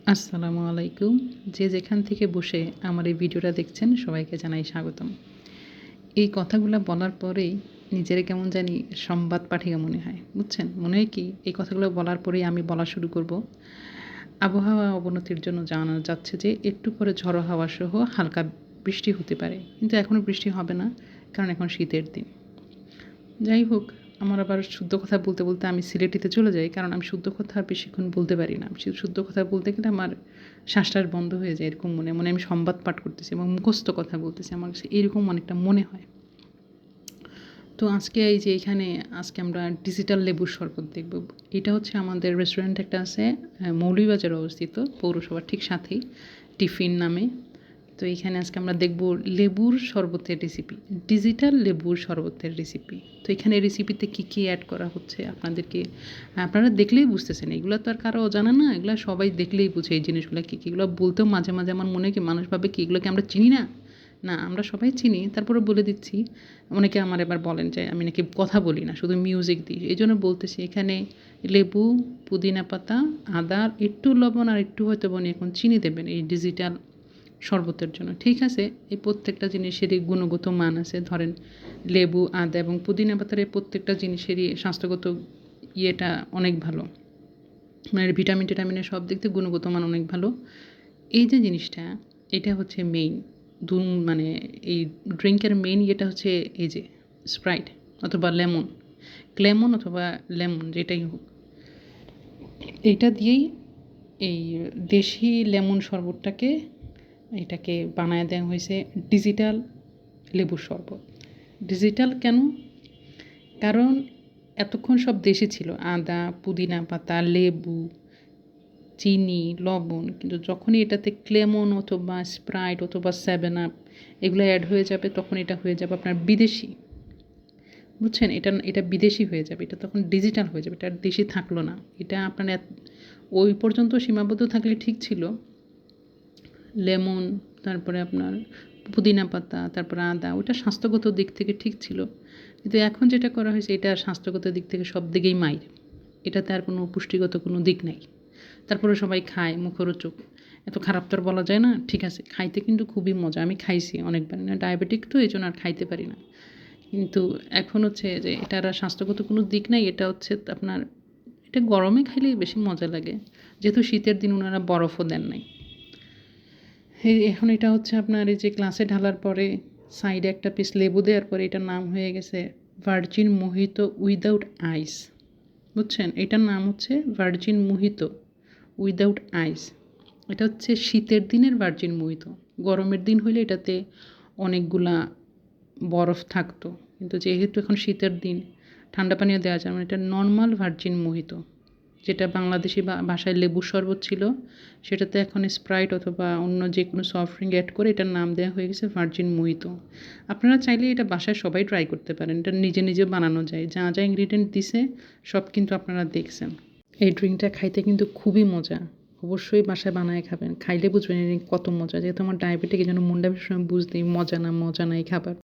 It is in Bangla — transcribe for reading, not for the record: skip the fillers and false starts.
আসসালামু আলাইকুম। যে যেখান থেকে বসে আমার এই ভিডিওটা দেখছেন সবাইকে জানাই স্বাগতম। এই কথাগুলা বলার পরেই নিজের কেমন জানি সংবাদ পাঠিকা মনে হয়। বুঝছেন? মনে হয় কি এই কথাগুলো বলার পরেই আমি বলা শুরু করব। আবহাওয়া অবনতির জন্য জানানো যাচ্ছে যে একটু পরে ঝড়ো হাওয়া সহ হালকা বৃষ্টি হতে পারে। কিন্তু এখনও বৃষ্টি হবে না কারণ এখন শীতের দিন। যাই হোক, আমার আবার শুদ্ধ কথা বলতে, বলতে আমি সিলেটিতে চলে যাই। কারণ আমি শুদ্ধ কথা আর বেশিক্ষণ বলতে পারি না। শুদ্ধ কথা বলতে গেলে আমার শ্বাস-টাস বন্ধ হয়ে যায় এরকম মনে, মনে আমি সংবাদ পাঠ করতেছি এবং মুখস্থ কথা বলতেছি। আমার কাছে এরকম অনেকটা মনে হয়। তো আজকে এই যে এখানে আজকে আমরা ডিজিটাল লেবুর শরবত দেখব। এটা হচ্ছে আমাদের রেস্টুরেন্ট একটা আছে মৌলভীবাজারে অবস্থিত, পৌরসভার ঠিক সাথেই টিফিন নামে। তো এইখানে আজকে আমরা দেখব লেবুর শরবতের রেসিপি, ডিজিটাল লেবুর শরবতের রেসিপি। তো এখানে রেসিপিতে কী কী অ্যাড করা হচ্ছে আপনাদেরকে আপনারা দেখলেই বুঝতেছেন। এগুলো তো আর কারো অজানা না, এগুলো সবাই দেখলেই বুঝে এই জিনিসগুলো কী কী। এগুলো বলতেও মাঝে মাঝে আমার মনে হয় কি মানুষ ভাবে কি এগুলোকে আমরা চিনি না। না, আমরা সবাই চিনি, তারপরে বলে দিচ্ছি। অনেকে আমার এবার বলেন যে আমি নাকি কথা বলি না, শুধু মিউজিক দিই। এই জন্য বলতেছি এখানে লেবু, পুদিনা পাতা, আদা, একটু লবণ আর একটু হয়তো এখন চিনি দেবেন এই ডিজিটাল শরবতের জন্য। ঠিক আছে? এই প্রত্যেকটা জিনিসেরই গুণগত মান আছে। ধরেন লেবু, আদা এবং পুদিনা পাতার এই প্রত্যেকটা জিনিসেরই স্বাস্থ্যগত ইয়েটা অনেক ভালো। মানে ভিটামিনের সব দিক থেকে গুণগত মান অনেক ভালো। এই যে জিনিসটা, এটা হচ্ছে মেইন মানে এই ড্রিঙ্কের মেইন ইয়েটা হচ্ছে এই যে স্প্রাইট অথবা লেমন অথবা লেমন যেটাই হোক। এইটা দিয়েই এই দেশি লেমন শরবতটাকে এটাকে বানায় দেওয়া হয়েছে ডিজিটাল লেবুর শরবত। ডিজিটাল কেন? কারণ এতক্ষণ সব দেশি ছিল, আদা, পুদিনা পাতা, লেবু, চিনি, লবণ। কিন্তু যখনই এটাতে লেমন অথবা স্প্রাইট অথবা 7 আপ এগুলো অ্যাড হয়ে যাবে, তখন এটা হয়ে যাবে আপনার বিদেশি। বুঝছেন? এটা বিদেশি হয়ে যাবে। এটা তখন ডিজিটাল হয়ে যাবে। এটা আর দেশি থাকলো না। এটা আপনার ওই পর্যন্ত সীমাবদ্ধ থাকলে ঠিক ছিল। লেমন, তারপরে আপনার পুদিনা পাতা, তারপরে আদা, ওটা স্বাস্থ্যগত দিক থেকে ঠিক ছিল। কিন্তু এখন যেটা করা হয়েছে এটা স্বাস্থ্যগত দিক থেকে সব দিকেই মাইর। এটাতে আর কোনো পুষ্টিগত কোনো দিক নাই। তারপরে সবাই খায়, মুখরোচক। এত খারাপ তো আর বলা যায় না। ঠিক আছে, খাইতে কিন্তু খুবই মজা। আমি খাইছি অনেকবার। না ডায়াবেটিক তো এইজন্য আর খাইতে পারি না। কিন্তু এখন হচ্ছে যে এটার আর স্বাস্থ্যগত কোনো দিক নাই। এটা হচ্ছে আপনার এটা গরমে খাইলেই বেশি মজা লাগে। যেহেতু শীতের দিন উনারা বরফও দেন নাই। এখন এটা হচ্ছে আপনার এই যে গ্লাসে ঢালার পরে সাইডে একটা পিস লেবু দেওয়ার পরে এটার নাম হয়ে গেছে ভার্জিন মোহিতো উইদাউট আইস। বুঝছেন? এটার নাম হচ্ছে ভার্জিন মোহিতো উইদাউট আইস। এটা হচ্ছে শীতের দিনের ভার্জিন মোহিতো। গরমের দিন হইলে এটাতে অনেকগুলা বরফ থাকতো। কিন্তু যেহেতু এখন শীতের দিন, ঠান্ডা পানীয় দেওয়া যায়, মানে এটা নর্মাল ভার্জিন মোহিতো। যেটা বাংলাদেশি ভাষায় লেবুর শরবত ছিল, সেটাতে এখন স্প্রাইট অথবা অন্য যে কোনো সফট ড্রিঙ্ক অ্যাড করে এটার নাম দেওয়া হয়ে গেছে ভার্জিন মোহিতো। আপনারা চাইলে এটা বাসায় সবাই ট্রাই করতে পারেন। এটা নিজে নিজে বানানো যায়। যা যা ইনগ্রিডিয়েন্ট দিছে সব কিন্তু আপনারা দেখছেন। এই ড্রিঙ্কটা খাইতে কিন্তু খুবই মজা। অবশ্যই বাসায় বানায় খাবেন। খাইলে বুঝবেন কত মজা। যেহেতু আমার ডায়াবেটিক, এই জন্য মুন্ডা ভীষণ বুঝতেই মজা না এই খাবার।